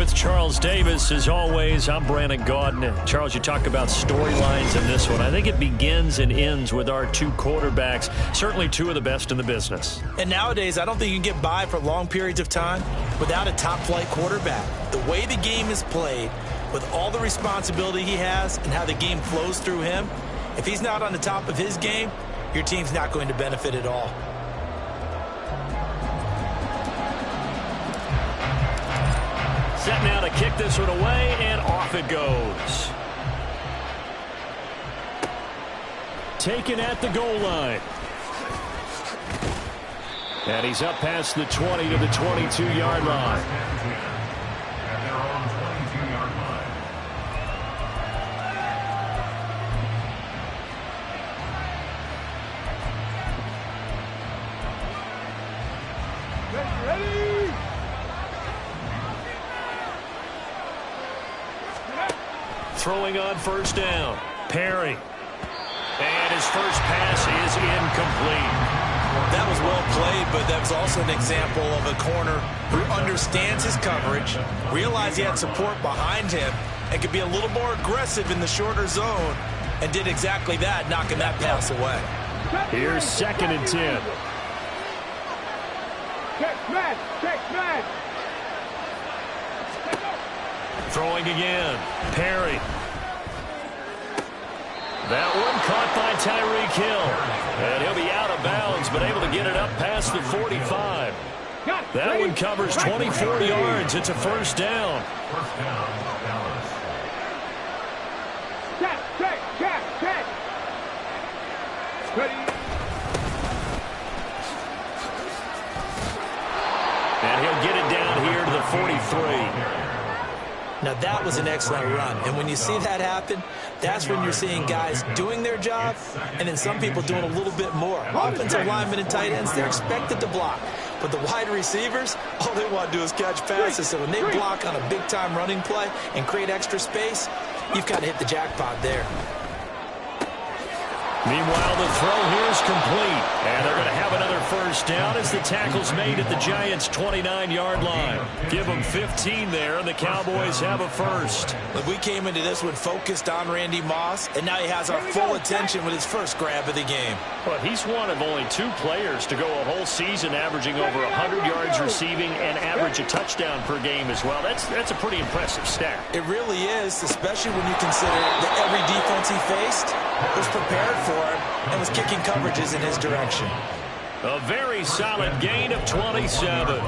With Charles Davis, as always, I'm Brandon Gaudin. Charles, you talk about storylines in this one. I think it begins and ends with our two quarterbacks, certainly two of the best in the business. And nowadays, I don't think you can get by for long periods of time without a top-flight quarterback. The way the game is played, with all the responsibility he has and how the game flows through him, if he's not on the top of his game, your team's not going to benefit at all. Set now to kick this one away, and off it goes. Taken at the goal line. And he's up past the 20 to the 22-yard line. Throwing on first down. Perry. And his first pass is incomplete. That was well played, but that was also an example of a corner who understands his coverage, realized he had support behind him, and could be a little more aggressive in the shorter zone, and did exactly that, knocking that pass away. Here's 2nd and 10. Throwing again. Perry. That one caught by Tyreek Hill. And he'll be out of bounds, but able to get it up past the 45. That one covers 24 yards. It's a first down. And he'll get it down here to the 43. Now, that was an excellent run. And when you see that happen, that's when you're seeing guys doing their job and then some people doing a little bit more. Offensive linemen and tight ends, they're expected to block. But the wide receivers, all they want to do is catch passes. So when they block on a big-time running play and create extra space, you've got to hit the jackpot there. Meanwhile, the throw here is complete. And they're going to have another first down as the tackle's made at the Giants' 29-yard line. Give them 15 there, and the Cowboys have a first. Look, we came into this one focused on Randy Moss, and now he has our full attention with his first grab of the game. But he's one of only 2 players to go a whole season averaging over 100 yards receiving and average a touchdown per game as well. That's a pretty impressive stat. It really is, especially when you consider that every defense he faced was prepared for him and was kicking coverages in his direction. A very solid gain of 27.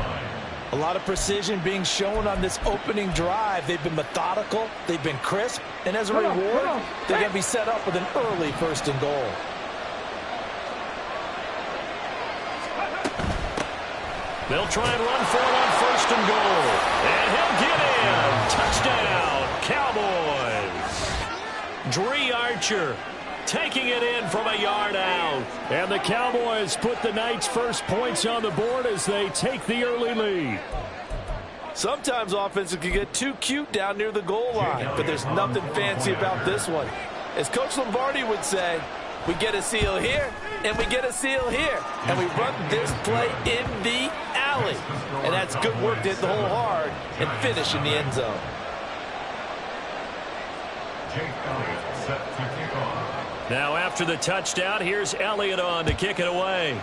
A lot of precision being shown on this opening drive. They've been methodical, they've been crisp, and as a reward, they're going to be set up with an early 1st and goal. They'll try and run for it on 1st and goal. And he'll get in. Touchdown, Cowboys. Dree Archer taking it in from a yard out. And the Cowboys put the Knights' first points on the board as they take the early lead. Sometimes offenses can get too cute down near the goal line, but there's nothing fancy about this one. As Coach Lombardi would say, we get a seal here, and we get a seal here, and we run this play in the alley. And that's good work to hit the hole hard and finish in the end zone. Now after the touchdown, here's Elliott on to kick it away.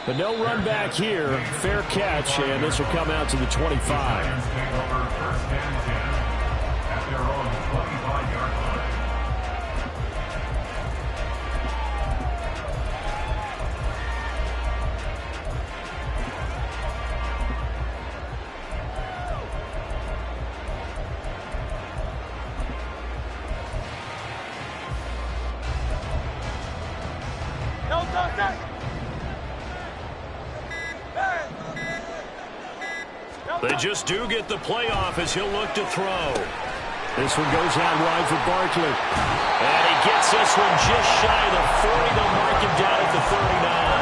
But no run back here. Fair catch, and this will come out to the 25. They just do get the playoff as he'll look to throw. This one goes out wide for Barkley. And he gets this one just shy of the 40. They'll mark him down at the 39.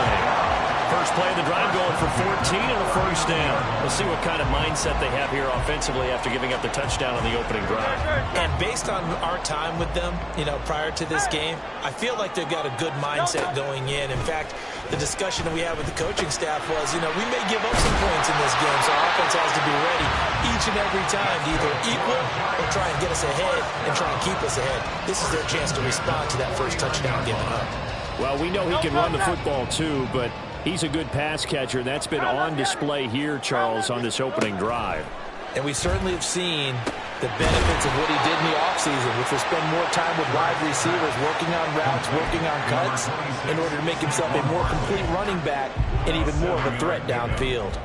First play of the drive going for 14 and a first down. We'll see what kind of mindset they have here offensively after giving up the touchdown on the opening drive. And based on our time with them, prior to this game, I feel like they've got a good mindset going in. In fact, the discussion that we had with the coaching staff was, you know, we may give up some points in this game, so our offense has to be ready each and every time to either equal or try and get us ahead and try and keep us ahead. This is their chance to respond to that first touchdown given up. Well, we know he can run the football too, but he's a good pass catcher. That's been on display here, Charles, on this opening drive. And we certainly have seen the benefits of what he did in the offseason, which was spend more time with wide receivers, working on routes, working on cuts, in order to make himself a more complete running back and even more of a threat downfield.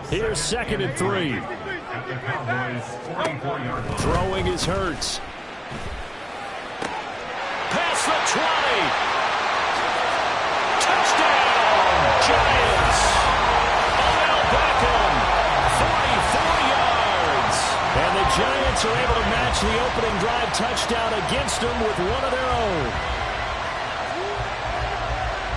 Here's 2nd and 3. Throwing is Hurts. Past the 20. Touchdown, Giants. Odell Beckham, 44 yards. And the Giants are able to match the opening drive touchdown against them with one of their own.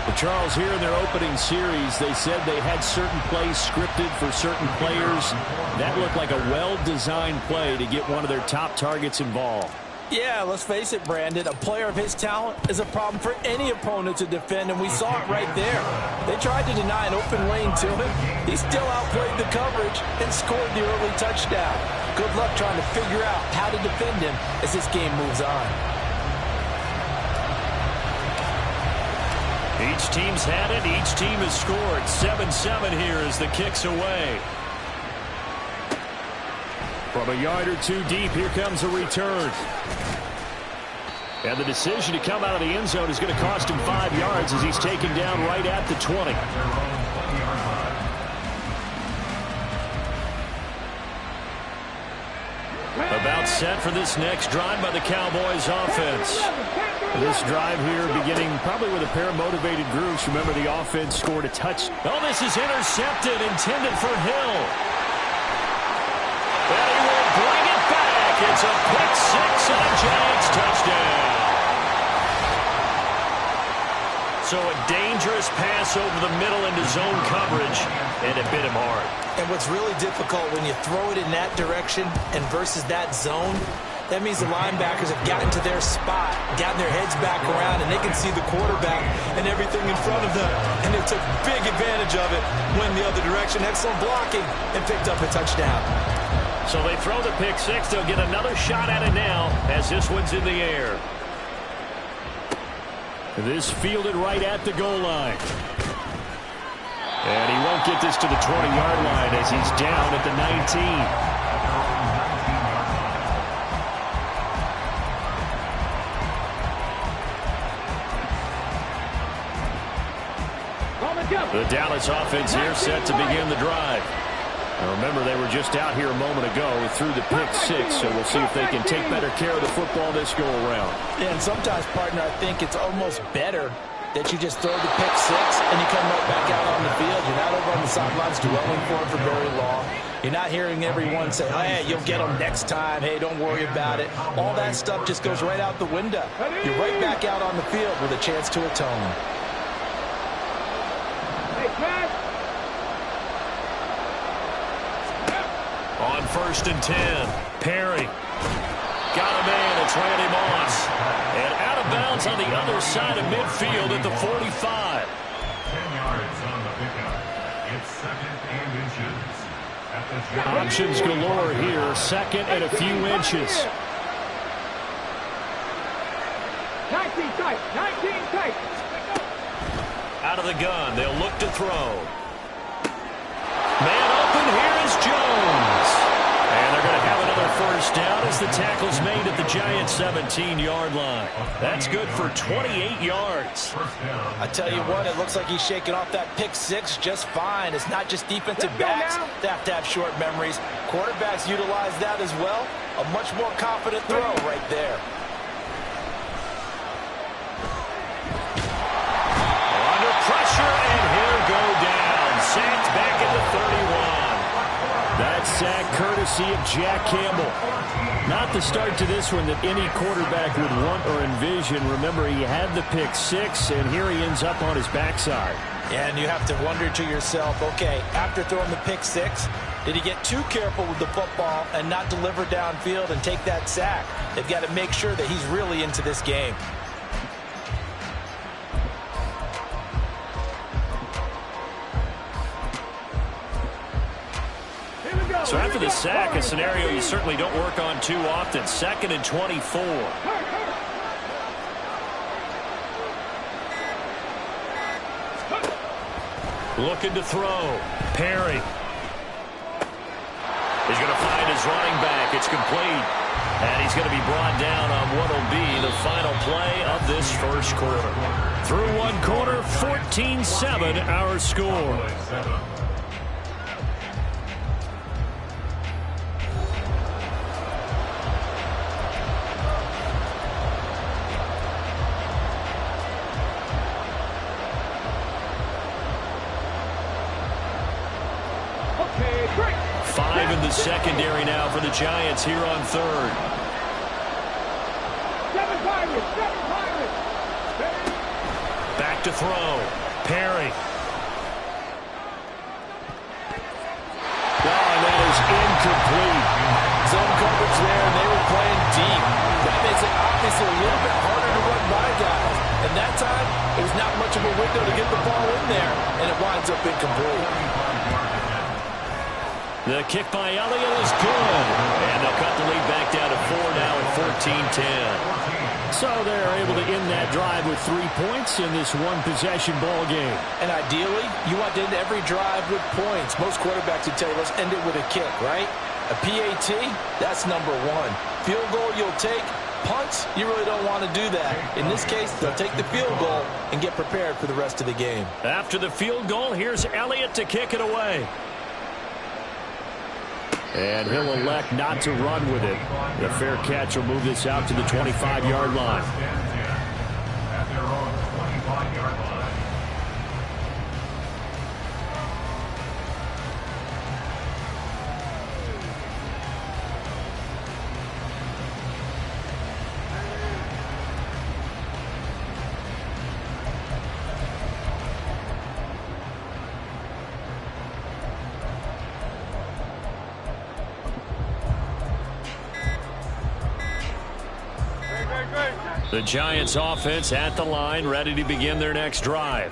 Well, Charles, here in their opening series, they said they had certain plays scripted for certain players. That looked like a well-designed play to get one of their top targets involved. Yeah, let's face it, Brandon. A player of his talent is a problem for any opponent to defend, and we saw it right there. They tried to deny an open lane to him. He still outplayed the coverage and scored the early touchdown. Good luck trying to figure out how to defend him as this game moves on. Each team's had it. Each team has scored. 7-7 here as the kick's away. From a yard or two deep, here comes a return. And the decision to come out of the end zone is going to cost him 5 yards as he's taken down right at the 20. About set for this next drive by the Cowboys offense. This drive here beginning probably with a pair of motivated groups. Remember, the offense scored a touch. Oh, this is intercepted, intended for Hill. And he will bring it back. It's a pick six and a Giants touchdown. So a dangerous pass over the middle into zone coverage, and it bit him hard. And what's really difficult when you throw it in that direction and versus that zone, that means the linebackers have gotten to their spot, gotten their heads back around, and they can see the quarterback and everything in front of them. And they took big advantage of it, went the other direction, excellent blocking, and picked up a touchdown. So they throw the pick six. They'll get another shot at it now as this one's in the air. This fielded right at the goal line. And he won't get this to the 20-yard line as he's down at the 19. The Dallas offense here set to begin the drive. Now remember, they were just out here a moment ago through the pick six, so we'll see if they can take better care of the football this go-around. Yeah, and sometimes, partner, I think it's almost better that you just throw the pick six and you come right back out on the field. You're not over on the sidelines dwelling for it for very long. You're not hearing everyone say, oh, hey, you'll get them next time. Hey, don't worry about it. All that stuff just goes right out the window. You're right back out on the field with a chance to atone. On 1st and 10, Perry. Got him in. It's Randy Moss. And out of bounds on the other side of midfield at the 45. 10 yards on the pickup. It's 2nd and inches. Options galore here. 2nd and a few inches. 19 tight. 19 tight. Out of the gun. They'll look to throw. Man open. Here is Jones. And they're going to have another first down as the tackle's made at the Giants' 17-yard line. That's good for 28 yards. I tell you what, it looks like he's shaking off that pick six just fine. It's not just defensive backs that have to have short memories. Quarterbacks utilize that as well. A much more confident throw right there. Under pressure, and he'll go down. Sacked back at the 31. That sack courtesy of Jack Campbell. Not the start to this one that any quarterback would want or envision. Remember, he had the pick six, and here he ends up on his backside. And you have to wonder to yourself, okay, after throwing the pick six, did he get too careful with the football and not deliver downfield and take that sack? They've got to make sure that he's really into this game. So after the sack, a scenario you certainly don't work on too often. 2nd and 24. Looking to throw. Perry. He's going to find his running back. It's complete. And he's going to be brought down on what will be the final play of this first quarter. Through one quarter, 14-7 our score. Five in the secondary now for the Giants here on 3rd. Back to throw. Perry. And that is incomplete. Zone coverage there, and they were playing deep. That makes it obviously a little bit harder to run by guys. And that time, it was not much of a window to get the ball in there, and it winds up incomplete. The kick by Elliott is good. And they'll cut the lead back down to 4 now at 14-10. So they're able to end that drive with 3 points in this one-possession ball game. And ideally, you want to end every drive with points. Most quarterbacks would tell you, let's end it with a kick, right? A PAT, that's number 1. Field goal you'll take. Punts, you really don't want to do that. In this case, they'll take the field goal and get prepared for the rest of the game. After the field goal, here's Elliott to kick it away. And he'll elect not to run with it. The fair catch will move this out to the 25-yard line. At their own 25-yard line. The Giants offense at the line, ready to begin their next drive.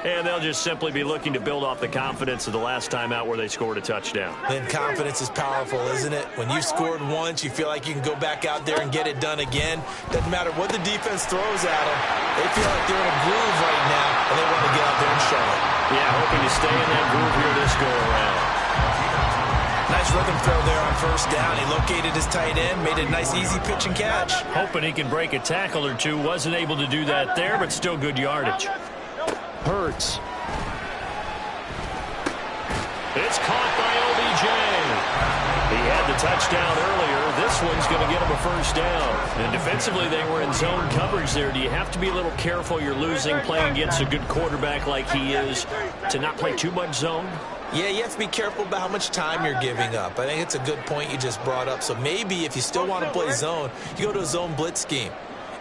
And they'll just simply be looking to build off the confidence of the last time out where they scored a touchdown. And confidence is powerful, isn't it? When you've scored once, you feel like you can go back out there and get it done again. Doesn't matter what the defense throws at them. They feel like they're in a groove right now, and they want to get out there and show it. Yeah, hoping to stay in that groove here this go-around. Nice rhythm throw there on 1st down. He located his tight end, made a nice easy pitch and catch. Hoping he can break a tackle or two. Wasn't able to do that there, but still good yardage. Hurts. It's caught by OBJ. He had the touchdown earlier. This one's going to get him a 1st down. And defensively, they were in zone coverage there. Do you have to be a little careful? You're losing, playing against a good quarterback like he is, to not play too much zone? Yeah, you have to be careful about how much time you're giving up. I think it's a good point you just brought up. So maybe if you still want to play zone, you go to a zone blitz scheme.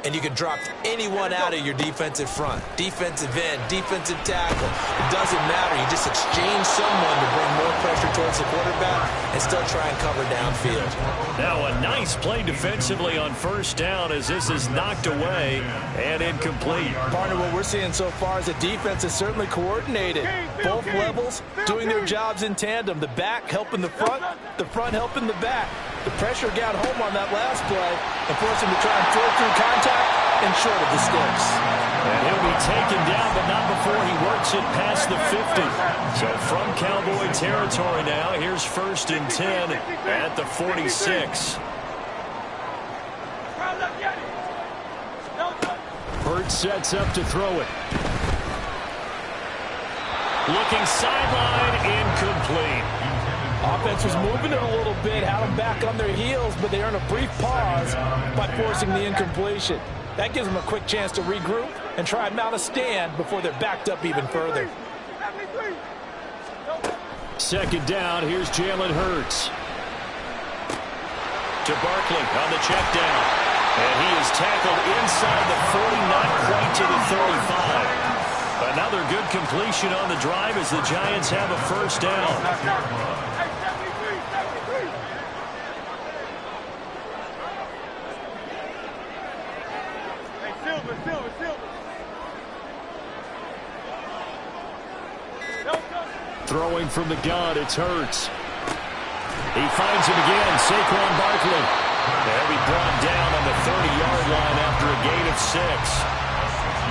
And you can drop anyone out of your defensive front. Defensive end, defensive tackle. It doesn't matter. You just exchange someone to bring more pressure towards the quarterback and still try and cover downfield. Now a nice play defensively on 1st down as this is knocked away and incomplete. Partner, what we're seeing so far is the defense is certainly coordinated. Both levels doing their jobs in tandem. The back helping the front helping the back. The pressure got home on that last play and forced him to try and throw through contact and short of the sticks. And he'll be taken down, but not before he works it past the 50. So from Cowboy territory now, here's 1st and 10 at the 46. Hurts sets up to throw it. Looking sideline, incomplete. Offense was moving it a little bit, had them back on their heels, but they earn a brief pause by forcing the incompletion. That gives them a quick chance to regroup and try and mount a stand before they're backed up even further. 2nd down, here's Jalen Hurts. To Barkley on the check down. And he is tackled inside the 40, not quite to the 35. Another good completion on the drive as the Giants have a 1st down. Throwing from the gun, it's Hurts. He finds him again, Saquon Barkley. They'll be brought down on the 30-yard line after a gain of 6.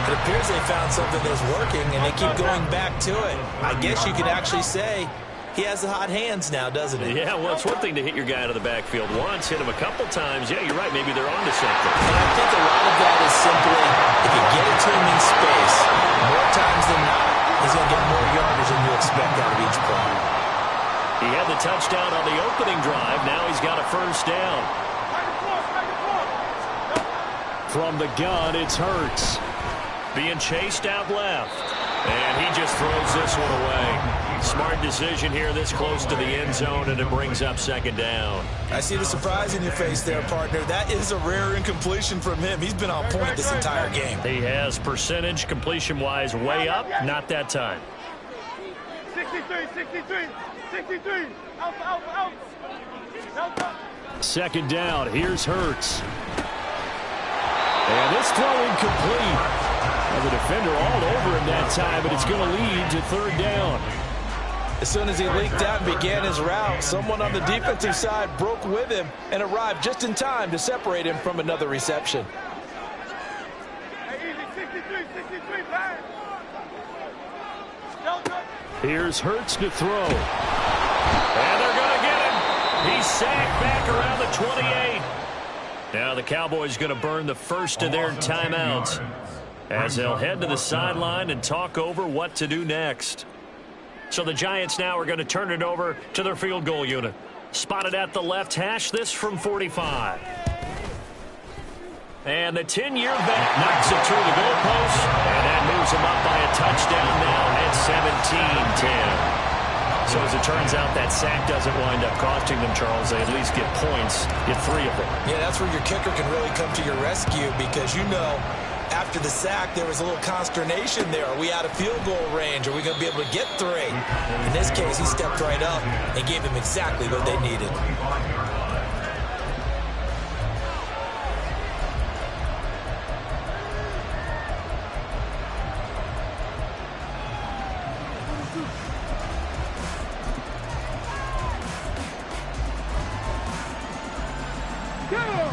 It appears they found something that's working, and they keep going back to it. I guess you could actually say he has the hot hands now, doesn't he? Yeah, well, it's one thing to hit your guy out of the backfield once, hit him a couple times. Yeah, you're right. Maybe they're on to something. And I think a lot of that is simply if you get it to him in space, more times than not, he's going to get more yardage than you expect out of each play. He had the touchdown on the opening drive. Now he's got a first down. From the gun, it's Hurts. Being chased out left. And he just throws this one away. Smart decision here this close to the end zone, and it brings up second down. I see the surprise in your face there, partner. That is a rare incompletion from him. He's been on point this entire game. He has percentage completion-wise way up. Not that time. 63. Out. Second down. Here's Hurts. And this throw incomplete. Well, the defender all over him that time, but it's going to lead to third down. As soon as he leaked out and began his route, someone on the defensive side broke with him and arrived just in time to separate him from another reception. Hey, easy, 63, back. Here's Hurts to throw. And they're going to get him. He's sacked back around the 28. Now the Cowboys going to burn the first of their timeouts as they'll head to the sideline and talk over what to do next. So the Giants now are going to turn it over to their field goal unit. Spotted at the left hash, this from 45. And the 10-year vet knocks it through the goalpost, and that moves him up by a touchdown now at 17-10. So as it turns out, that sack doesn't wind up costing them, Charles. They at least get points, get 3 of them. Yeah, that's where your kicker can really come to your rescue because, you know, after the sack, there was a little consternation there. Are we out of field goal range? Are we going to be able to get 3? In this case, he stepped right up and gave them exactly what they needed.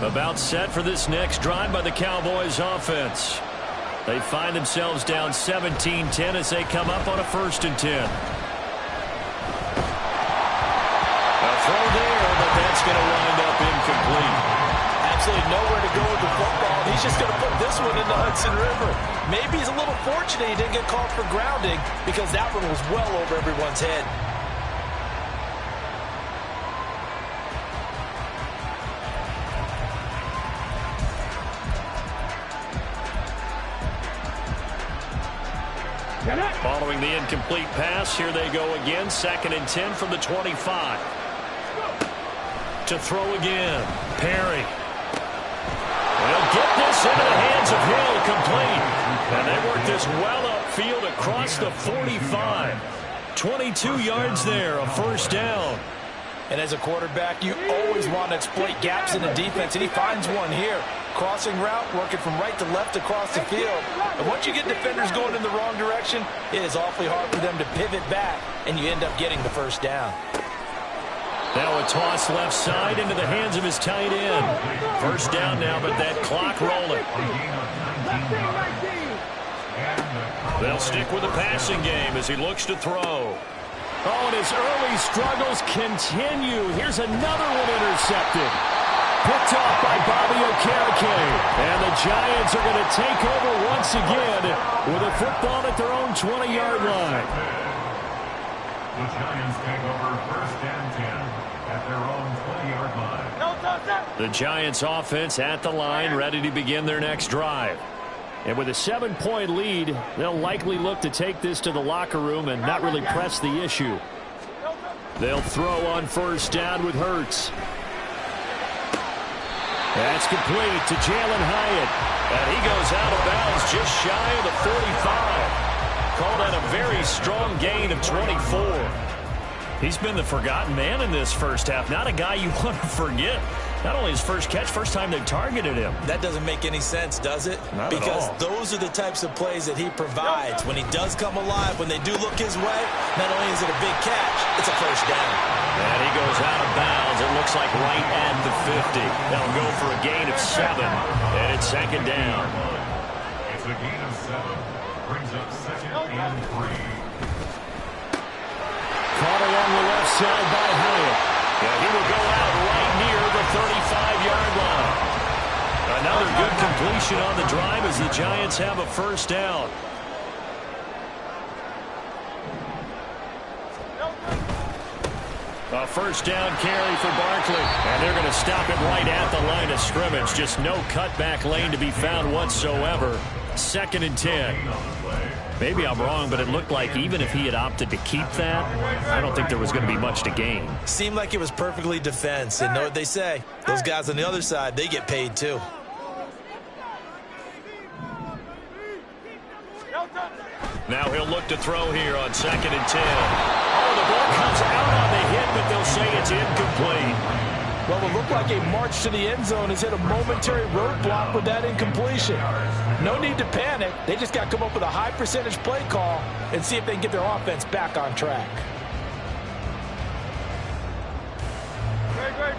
About set for this next drive by the Cowboys offense. They find themselves down 17-10 as they come up on a 1st and 10. A throw there, but that's going to wind up incomplete. Absolutely nowhere to go with the football. He's just going to put this one in the Hudson River. Maybe he's a little fortunate he didn't get called for grounding because that one was well over everyone's head. Following the incomplete pass, here they go again. 2nd and 10 from the 25. To throw again. Perry. They'll get this into the hands of Hill, complete. And they work this well upfield across the 45. 22 yards there, a 1st down. And as a quarterback, you always want to exploit gaps in the defense, and he finds one here. Crossing route, working from right to left across the field. And once you get defenders going in the wrong direction, it is awfully hard for them to pivot back, and you end up getting the 1st down. Now a toss left side into the hands of his tight end. 1st down now, but that clock rolling. They'll stick with the passing game as he looks to throw. Oh, and his early struggles continue. Here's another one intercepted. Picked off by Bobby Okereke. And the Giants are going to take over once again with a football at their own 20-yard line. The Giants take over 1st and 10 at their own 20-yard line. The Giants offense at the line, ready to begin their next drive. And with a 7-point lead, they'll likely look to take this to the locker room and not really press the issue. They'll throw on 1st down with Hurts. That's complete to Jalen Hyatt. And he goes out of bounds just shy of the 45. Called that a very strong gain of 24. He's been the forgotten man in this 1st half. Not a guy you want to forget. Not only his first catch, first time they targeted him. That doesn't make any sense, does it? Not because at all. those are the types of plays that he provides. When he does come alive, when they do look his way, not only is it a big catch, it's a first down. And he goes out of bounds. It looks like right at the 50. They'll go for a gain of 7, and it's second down. It's a gain of 7. Brings up 2nd and 3. Caught along the left side by Hyatt. And he will go out right near the 35-yard line. Another good completion on the drive as the Giants have a first down. A first down carry for Barkley. And they're going to stop it right at the line of scrimmage. Just no cutback lane to be found whatsoever. 2nd and 10. Maybe I'm wrong, but it looked like even if he had opted to keep that, I don't think there was going to be much to gain. Seemed like it was perfectly defense. And know what they say? Those guys on the other side, they get paid too. Now he'll look to throw here on 2nd and 10. Oh, the ball comes out on the hit, but they'll say it's incomplete. Well, it looked like a march to the end zone has hit a momentary roadblock with that incompletion. No need to panic. They just got to come up with a high percentage play call and see if they can get their offense back on track.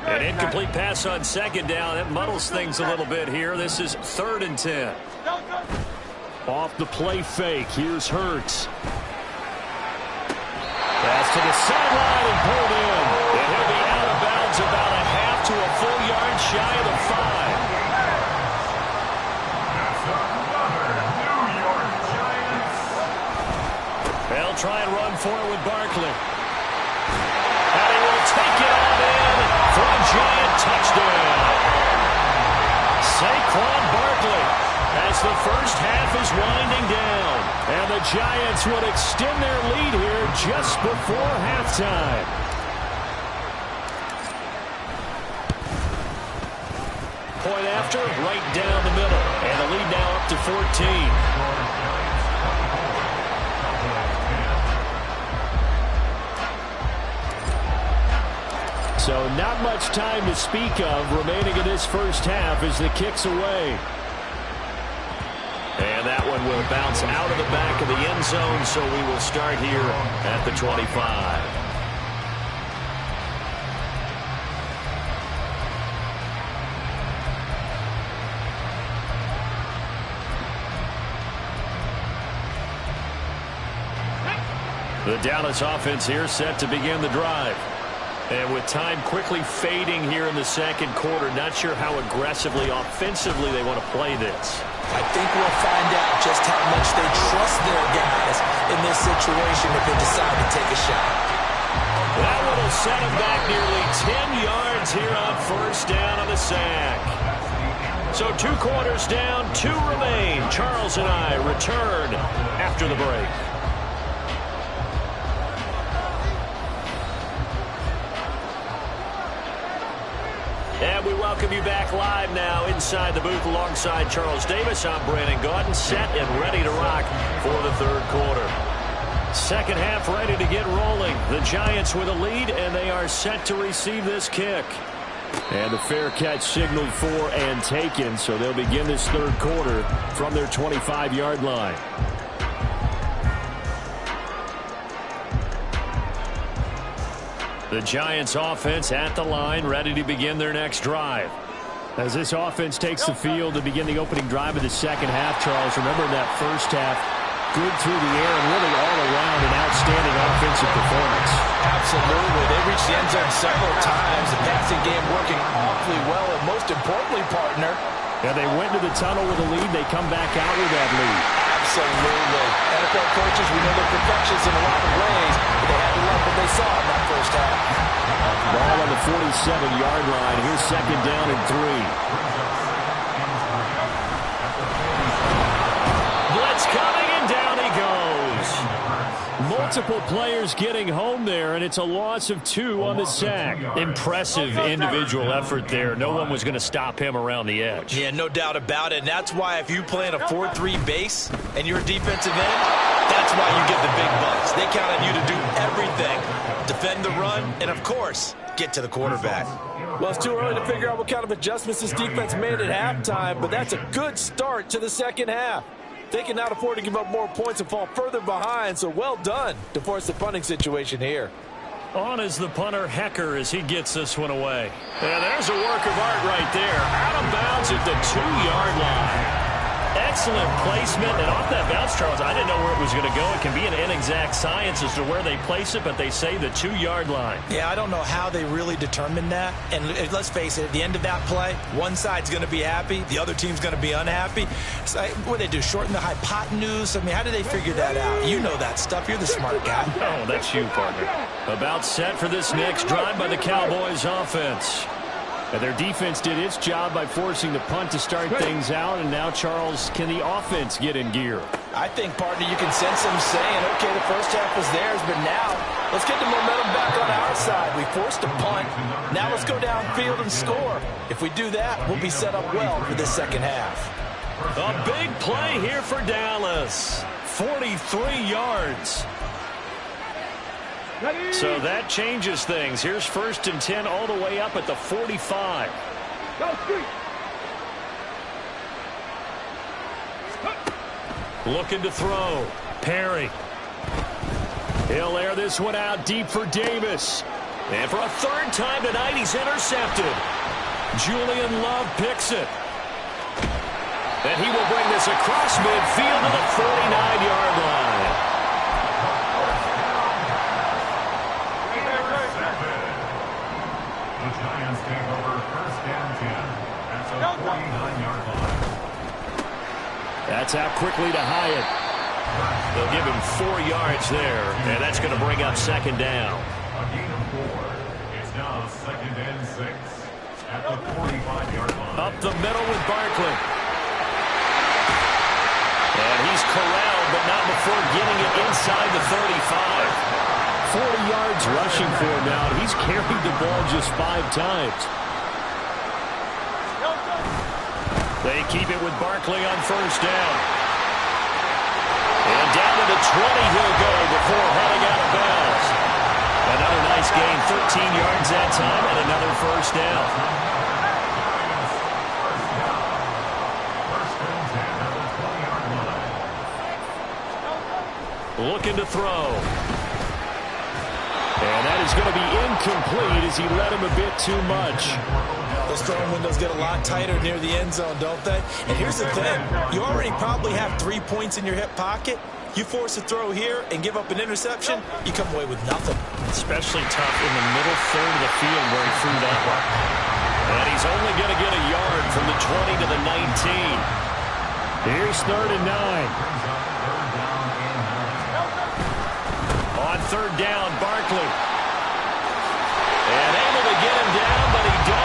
An incomplete pass on 2nd down. That muddles things a little bit here. This is 3rd and 10. Off the play fake. Here's Hurts. Pass to the sideline and pulled in. And he'll be out of bounds about a half to a full yard shy of the 5. That's another New York Giants. They'll try and run for it with Barkley. And he will take it on in for a Giant touchdown. Saquon Barkley as the first half is winding down. And the Giants would extend their lead here just before halftime. Point after, right down the middle. And the lead now up to 14. So not much time to speak of remaining in this first half as the kick's away. And that one will bounce out of the back of the end zone, so we will start here at the 25. The Dallas offense here set to begin the drive. And with time quickly fading here in the second quarter, not sure how aggressively, offensively they want to play this. I think we'll find out just how much they trust their guys in this situation if they decide to take a shot. That one will set them back nearly 10 yards here on first down on the sack. So 2 quarters down, 2 remain. Charles and I return after the break. And we welcome you back live now inside the booth alongside Charles Davis. I'm Brandon Gaudin, set and ready to rock for the third quarter. Second half ready to get rolling. The Giants with a lead, and they are set to receive this kick. And the fair catch signaled for and taken, so they'll begin this third quarter from their 25-yard line. The Giants offense at the line, ready to begin their next drive. As this offense takes the field to begin the opening drive of the second half, Charles, remember in that first half, good through the air and really all around an outstanding offensive performance. Absolutely. They reached the end zone several times. The passing game working awfully well, and most importantly, partner. Yeah, they went to the tunnel with a lead. They come back out with that lead. Absolutely. NFL coaches, we know they're perfectionists in a lot of ways, but they had to love what they saw in that first half. Ball on the 47-yard line. Here's second down and 3. Blitz coming, and down he goes. Multiple players getting home there, and it's a loss of 2 on the sack. Impressive individual effort there. No one was going to stop him around the edge. Yeah, no doubt about it. And that's why if you play in a 4-3 base and you're a defensive end, that's why you get the big bucks. They count on you to do everything defend the run, and, of course, get to the quarterback. Well, it's too early to figure out what kind of adjustments this defense made at halftime, but that's a good start to the second half. They can now afford to give up more points and fall further behind, so well done to force the punting situation here. On is the punter, Hecker, as he gets this one away. Yeah, there's a work of art right there. Out of bounds at the 2-yard line. Excellent placement, and off that bounce, Charles, I didn't know where it was going to go. It can be an inexact science as to where they place it, but they say the 2-yard line. Yeah, I don't know how they really determined that. And let's face it, at the end of that play, one side's going to be happy, the other team's going to be unhappy. So, what do they do, shorten the hypotenuse? I mean, how do they figure that out? You know that stuff. You're the smart guy. Oh, that's you, partner. About set for this next drive by the Cowboys offense. And their defense did its job by forcing the punt to start things out. And now, Charles, can the offense get in gear? I think, partner, you can sense them saying, okay, the first half was theirs, but now let's get the momentum back on our side. We forced a punt. Now let's go downfield and score. If we do that, we'll be set up well for this second half. A big play here for Dallas. 43 yards. So that changes things. Here's 1st and 10 all the way up at the 45. Looking to throw. Perry. He'll air this one out deep for Davis. And for a 3rd time tonight, he's intercepted. Julian Love picks it. And he will bring this across midfield to the 49-yard line. The Giants take over 1st and 10 at the 49-yard line. That's out quickly to Hyatt. They'll give him 4 yards there, and that's going to bring up 2nd down. A gain of 4. It's now 2nd and 6 at the 45-yard line. Up the middle with Barkley. And he's corralled, but not before getting it inside the 35. 40 yards rushing for him now. He's carried the ball just 5 times. They keep it with Barkley on 1st down. And down to the 20 he'll go before heading out of bounds. Another nice gain, 13 yards that time, and another 1st down. Looking to throw. And that is going to be incomplete as he led him a bit too much. Those throwing windows get a lot tighter near the end zone, don't they? And here's the thing. You already probably have 3 points in your hip pocket. You force a throw here and give up an interception, you come away with nothing. Especially tough in the middle third of the field where he threw that one. And he's only going to get a yard from the 20 to the 19. Here's 3rd and 9. On 3rd down, Barkley. And able to get him down, but he does.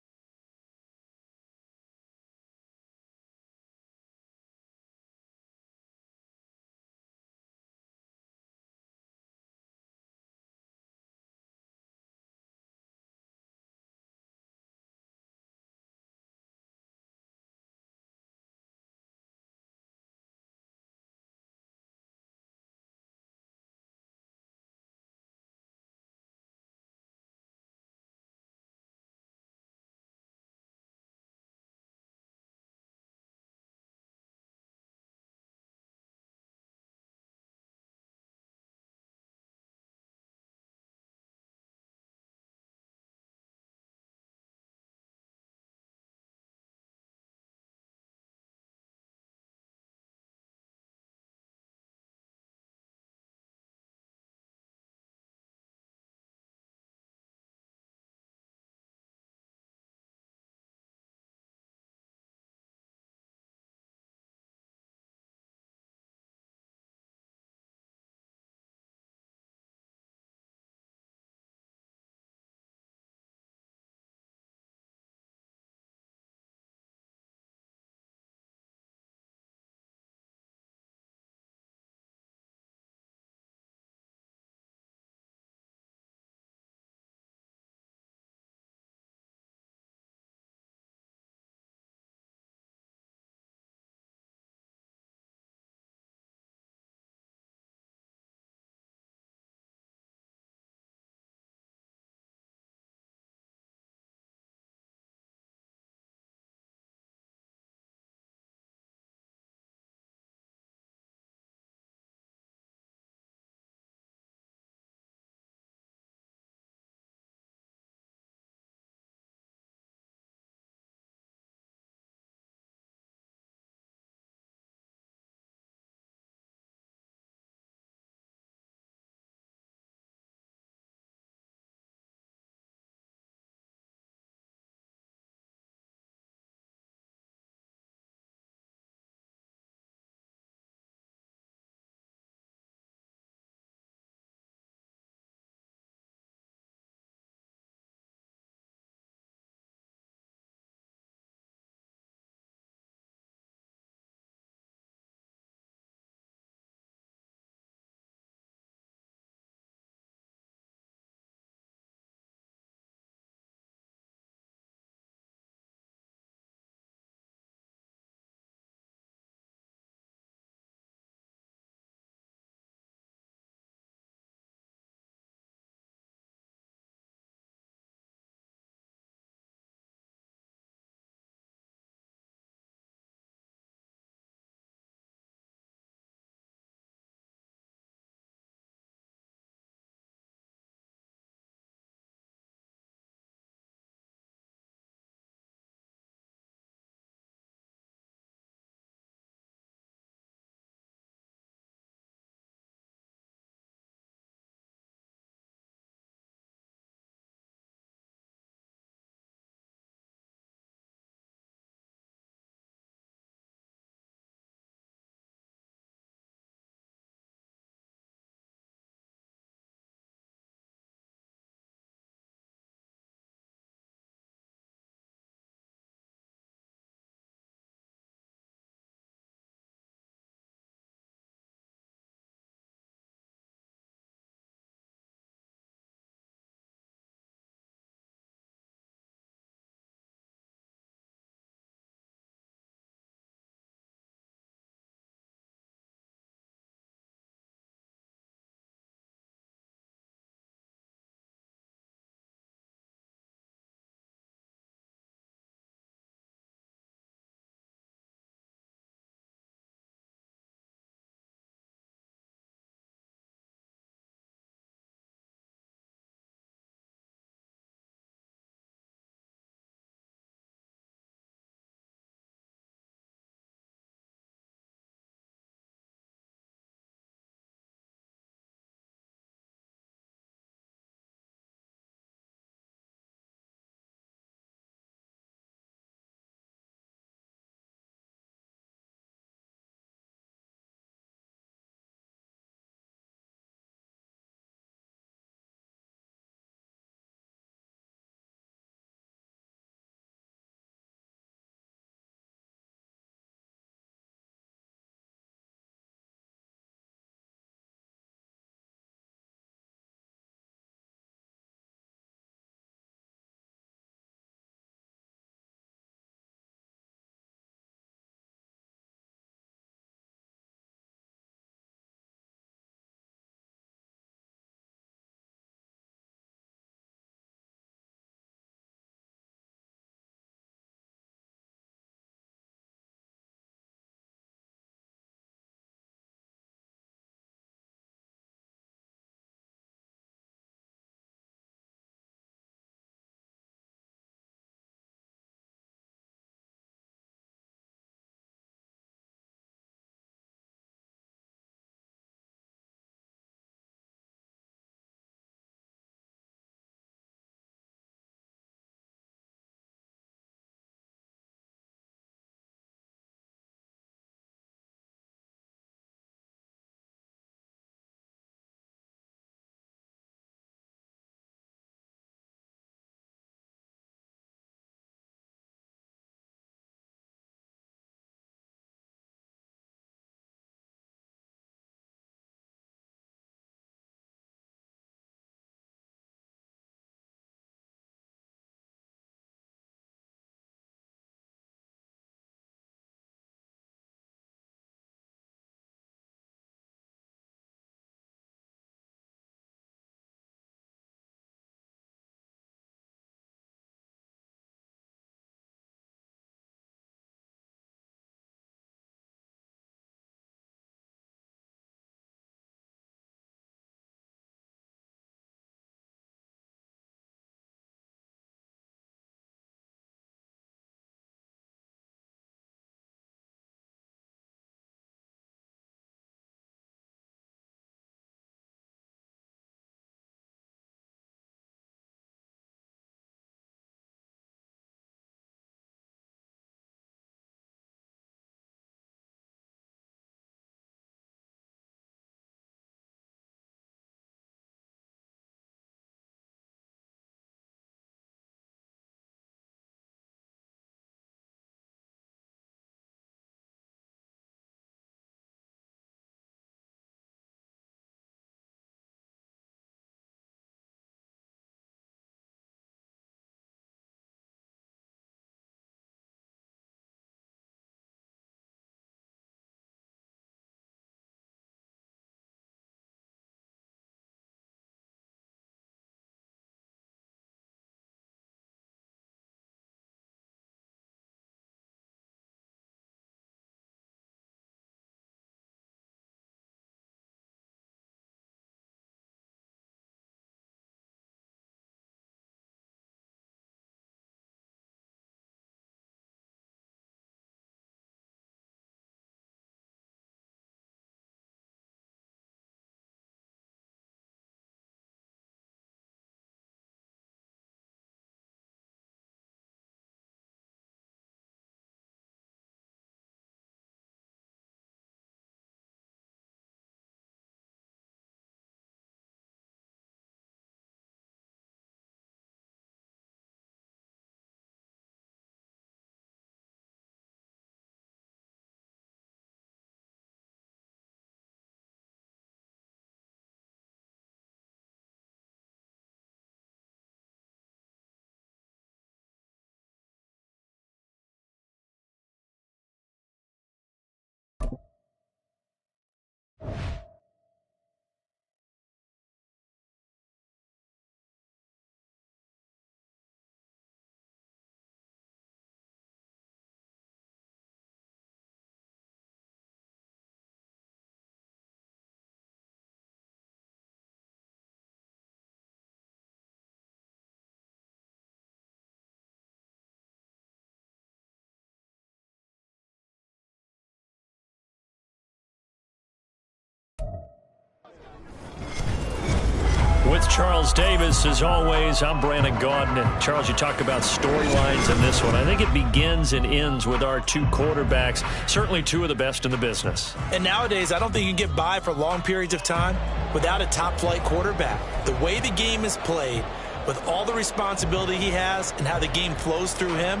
Charles Davis. As always, I'm Brandon Gaudin. Charles, you talk about storylines in this one. I think it begins and ends with our two quarterbacks, certainly two of the best in the business. And nowadays, I don't think you can get by for long periods of time without a top-flight quarterback. The way the game is played, with all the responsibility he has and how the game flows through him,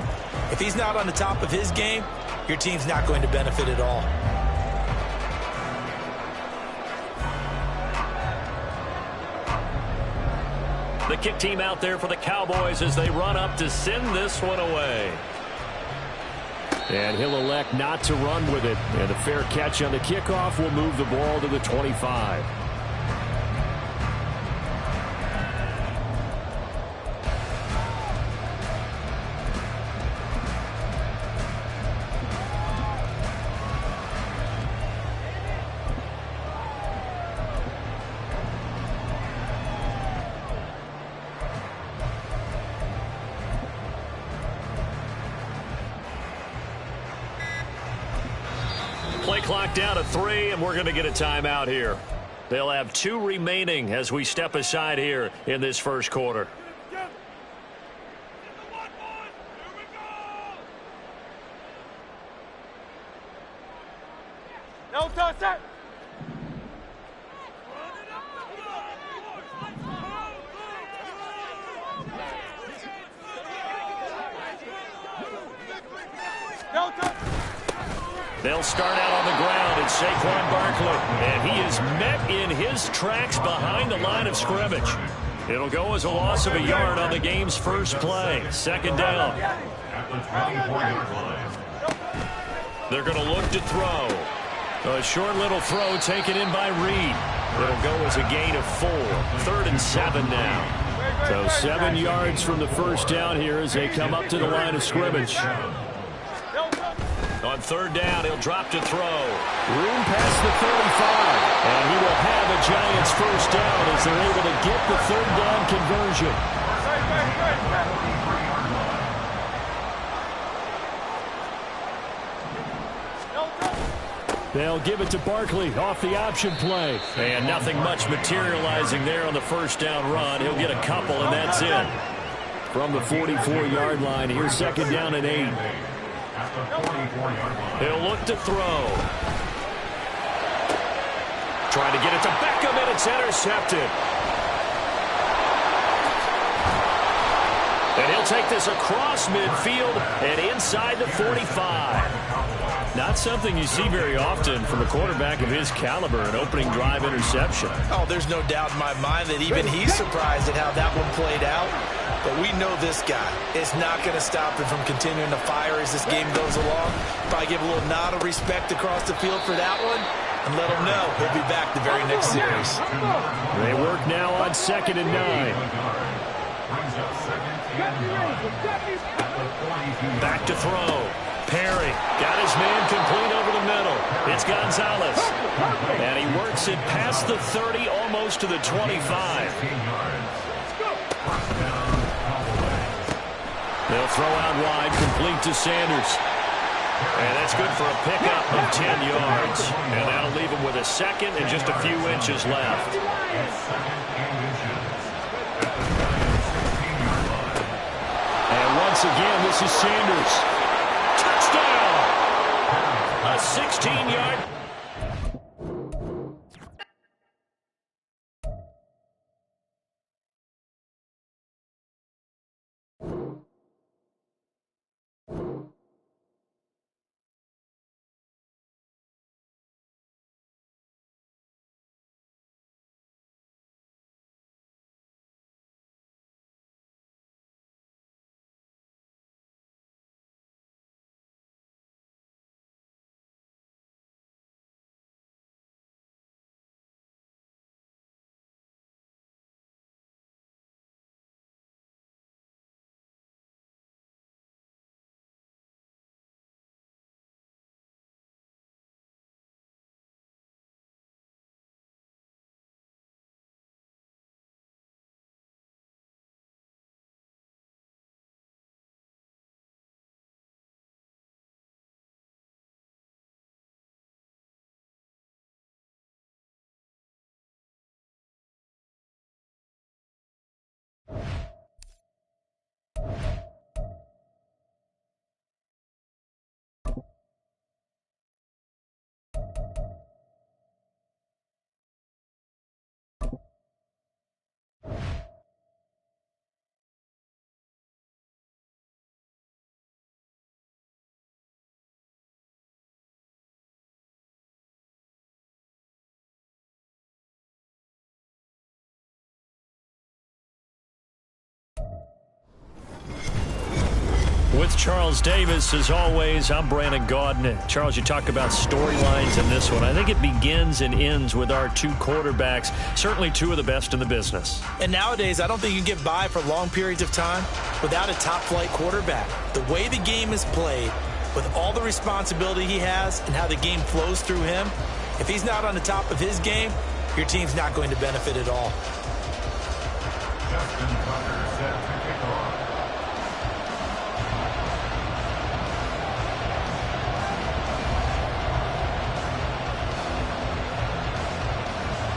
if he's not on the top of his game, your team's not going to benefit at all. The kick team out there for the Cowboys as they run up to send this one away. And he'll elect not to run with it. And a fair catch on the kickoff will move the ball to the 25. Play clock down to 3, and we're going to get a timeout here. They'll have 2 remaining as we step aside here in this first quarter. No touch that. No touch. They'll start out on the ground. It's Saquon Barkley, and he is met in his tracks behind the line of scrimmage. It'll go as a loss of a yard on the game's first play. Second down. They're going to look to throw. A short little throw taken in by Reed. It'll go as a gain of 4. 3rd and 7 now. So 7 yards from the first down here as they come up to the line of scrimmage. On 3rd down, he'll drop to throw. Room past the 35. And he will have a Giants first down as they're able to get the 3rd down conversion. They'll give it to Barkley off the option play. And nothing much materializing there on the first down run. He'll get a couple, and that's it. From the 44-yard line, here's 2nd down and 8. He'll look to throw. Trying to get it to Beckham, and it's intercepted. And he'll take this across midfield and inside the 45. Not something you see very often from a quarterback of his caliber, an opening drive interception. Oh, there's no doubt in my mind that even he's surprised at how that one played out. But we know this guy is not going to stop him from continuing to fire as this game goes along. Probably give a little nod of respect across the field for that one and let him know he'll be back the very next series. They work now on 2nd and 9. Back to throw. Perry got his man complete over the middle. It's Gonzalez. And he works it past the 30, almost to the 25. They'll throw out wide, complete to Sanders. And that's good for a pickup of 10 yards. And that'll leave him with a second and just a few inches left. And once again, this is Sanders. Touchdown! A 16-yard With Charles Davis, as always, I'm Brandon Gaudin. Charles, you talk about storylines in this one. I think it begins and ends with our two quarterbacks, certainly two of the best in the business. And nowadays, I don't think you can get by for long periods of time without a top-flight quarterback. The way the game is played, with all the responsibility he has and how the game flows through him, if he's not on the top of his game, your team's not going to benefit at all. Justin Tucker set to kick off.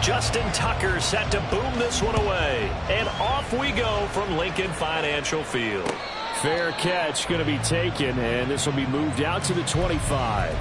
Justin Tucker set to boom this one away. And off we go from Lincoln Financial Field. Fair catch going to be taken, and this will be moved out to the 25.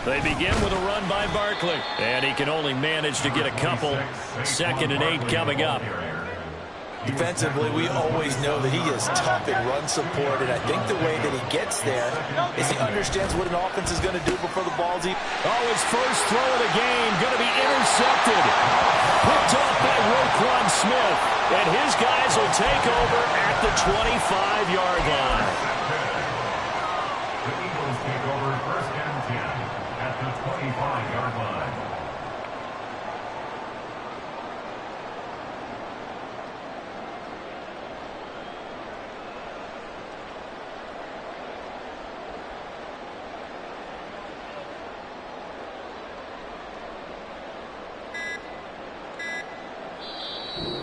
They begin with a run by Barkley, and he can only manage to get a couple. 2nd and 8 coming up. Defensively, we always know that he is tough in run support, and I think the way that he gets there is he understands what an offense is going to do before the ball's even. Oh, his first throw of the game going to be intercepted. Picked off by Roquan Smith, and his guys will take over at the 25-yard line. The Eagles take over 1st and 10 at the 25-yard line.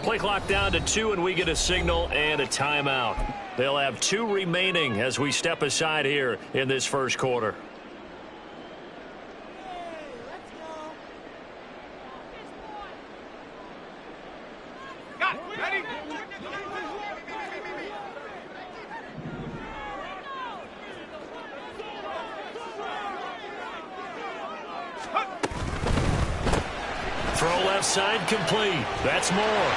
Play clock down to 2, and we get a signal and a timeout. They'll have 2 remaining as we step aside here in this first quarter. Throw left side complete. That's Moore.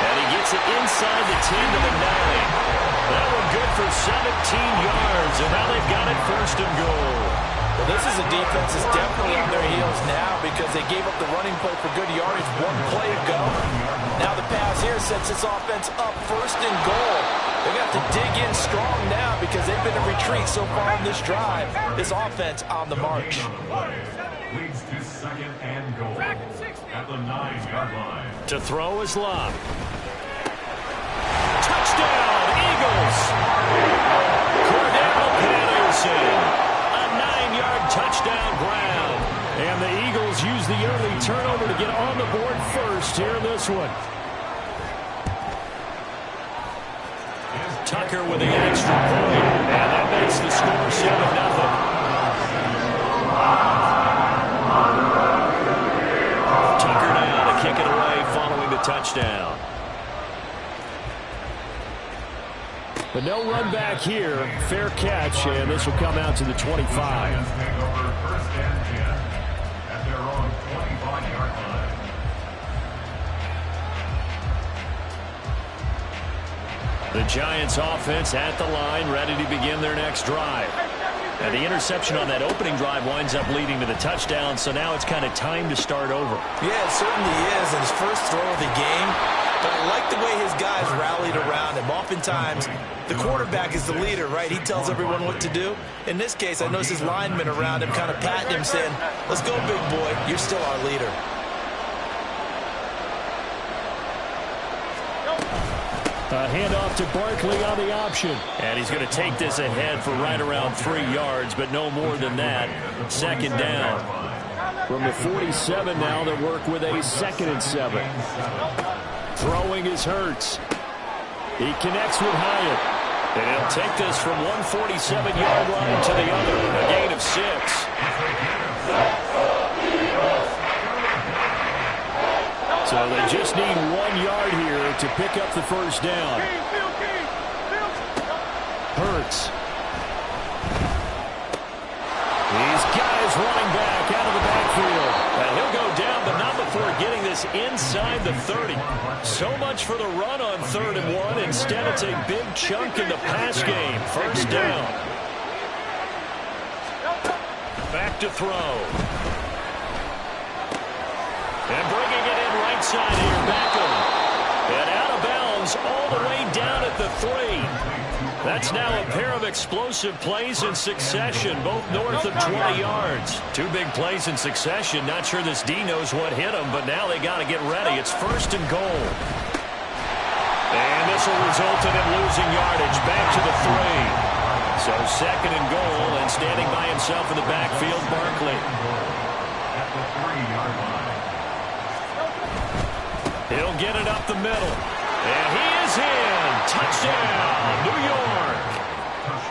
And he gets it inside the 10 to the 9. That one good for 17 yards, and now they've got it 1st and goal. Well, this is a defense that's definitely on their heels now because they gave up the running play for good yardage 1 play ago. Now the pass here sets this offense up 1st and goal. They're going to have to dig in strong now because they've been in retreat so far in this drive. This offense on the march. Leads to 2nd and goal at the 9-yard line. To throw is Love. Touchdown, Eagles! Cordell Patterson. A 9-yard touchdown grab. and the Eagles use the early turnover to get on the board first here in this one. Tucker with the extra point, and that makes the score 7-0. Tucker now to kick it away following the touchdown. But no run back here. Fair catch, and this will come out to the 25. Lions take over 1st and 10 at their own 25-yard line. The Giants offense at the line, ready to begin their next drive. And the interception on that opening drive winds up leading to the touchdown, so now it's kind of time to start over. Yeah, it certainly is, and his first throw of the game. But I like the way his guys rallied around him. Oftentimes, the quarterback is the leader, right? He tells everyone what to do. In this case, I noticed his linemen around him kind of patting him, saying, "Let's go, big boy. You're still our leader." A handoff to Barkley on the option. And he's going to take this ahead for right around 3 yards, but no more than that. Second down. From the 47 now, they work with a 2nd and 7. Throwing is Hurts. He connects with Hyatt. And he'll take this from one 47-yard line to the other. A gain of 6. So they just need 1 yard here to pick up the first down. Hurts. These guys running back out of the backfield. And he'll go down, but not before getting this inside the 30. So much for the run on 3rd and 1. Instead, it's a big chunk in the pass game. First down. Back to throw. And bringing it in right side here, Beckham. And out of bounds all the way down at the 3. That's now a pair of explosive plays in succession, both north of 20 yards. 2 big plays in succession. Not sure this D knows what hit them, but now they got to get ready. It's 1st and goal. And this will result in him losing yardage back to the 3. So 2nd and goal, and standing by himself in the backfield, Barkley. At the 3-yard line. He'll get it up the middle. And he is in. Touchdown, New York.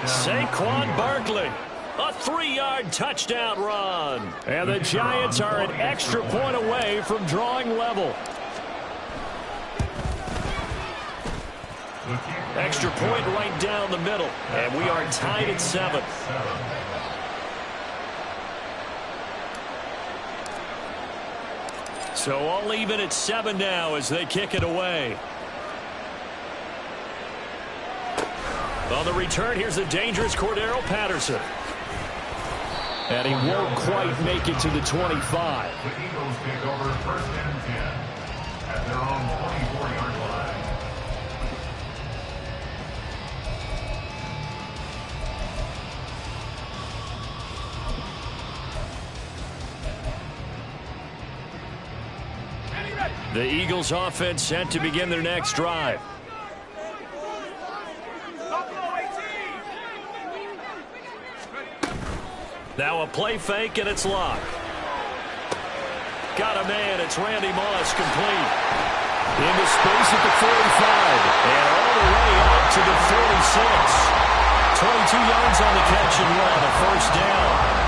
Saquon Barkley. A 3-yard touchdown run. And the Giants are an extra point away from drawing level. Extra point right down the middle. And we are tied at 7. So all even at 7 now as they kick it away. On the return, here's the dangerous Cordero Patterson. And he won't quite make it to the 25. The Eagles take over 1st and 10 at their own 24-yard line. The Eagles offense set to begin their next drive. Now a play fake, and it's locked. Got a man. It's Randy Moss, complete. Into space at the 45. And all the way out to the 46. 22 yards on the catch and run. A 1st down.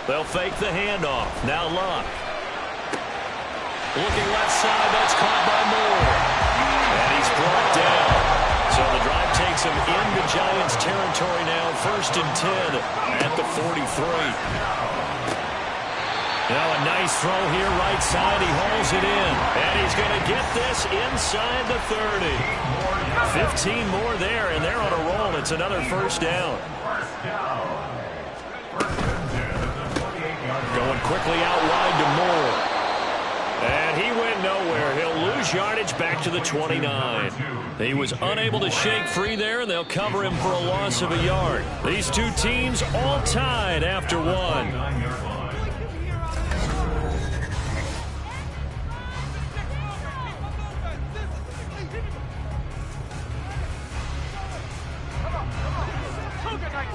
They'll fake the handoff. Now Luck. Looking left side. That's caught by Moore. And he's brought down. So the drive takes him into Giants territory now. 1st and 10 at the 43. Now a nice throw here right side. He hauls it in. And he's going to get this inside the 30. 15 more there, and they're on a roll. It's another 1st down. Going quickly out wide to Moore. And he went nowhere. He'll lose yardage back to the 29. He was unable to shake free there, and they'll cover him for a loss of a yard. These 2 teams all tied after 1.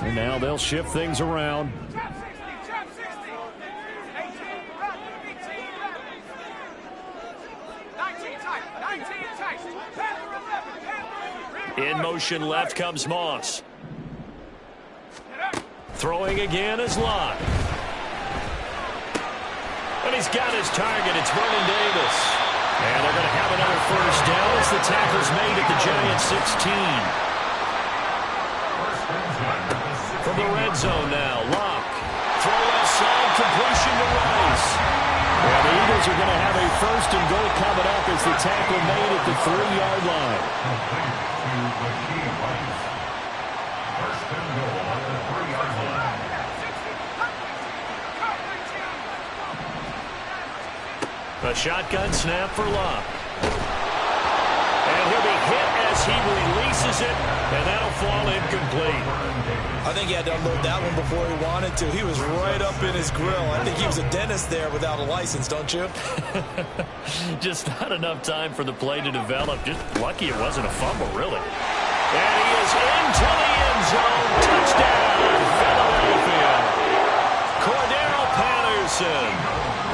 And now they'll shift things around. In motion left comes Moss. Throwing again is Lott. And he's got his target. It's Vernon Davis. And they're going to have another 1st down as the tackle's made at the Giants 16. From the red zone now, Locke. Throw left side, completion to Rice. And the Eagles are going to have a 1st and goal coming up as the tackle made at the 3-yard line. A shotgun snap for Locke. And he'll be hit as he releases it, and that'll fall incomplete. I think he had to unload that one before he wanted to. He was right up in his grill. I think he was a dentist there without a license, don't you? Just not enough time for the play to develop. Just lucky it wasn't a fumble, really. And he is into the end zone. Touchdown, Philadelphia. Cordero Patterson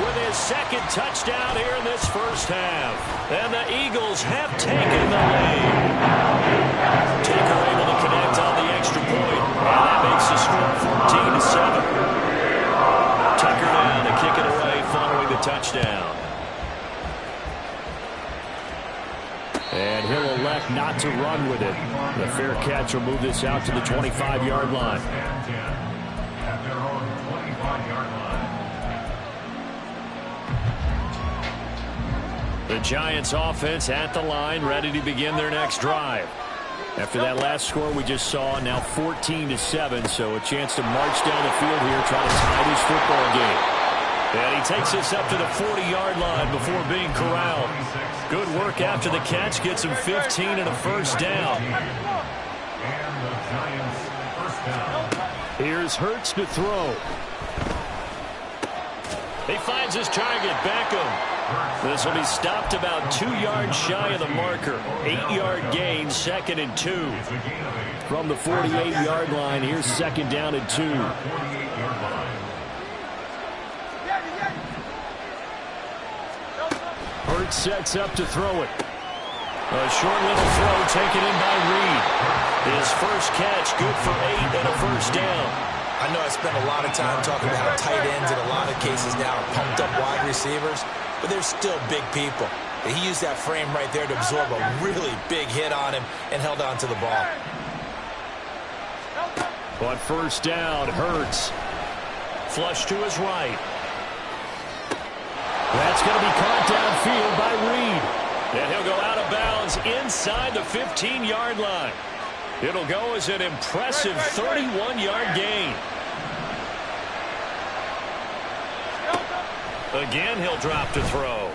with his 2nd touchdown here in this 1st half. And the Eagles have taken the lead. Taker able to connect with it. The fair catch will move this out to the 25-yard line. At their own 25-yard line. The Giants offense at the line, ready to begin their next drive. After that last score we just saw, now 14-7, so a chance to march down the field here, try to tie this football game. And he takes this up to the 40-yard line before being corralled. Good work after the catch, gets him 15 and a first down. And the Giants first down. Here's Hurts to throw. He finds his target, Beckham. This will be stopped about 2 yards shy of the marker. 8-yard gain, 2nd and 2. From the 48-yard line, here's 2nd down and 2. 48-yard line. Hurts sets up to throw it. A short little throw taken in by Reed. His first catch, good for 8 and a first down. I know I spent a lot of time talking about how tight ends in a lot of cases now are pumped up wide receivers, but they're still big people. And he used that frame right there to absorb a really big hit on him and held on to the ball. But first down, Hurts. Flush to his right. That's going to be caught downfield by Reed. And he'll go out of bounds inside the 15-yard line. It'll go as an impressive 31-yard gain. Again, he'll drop to throw.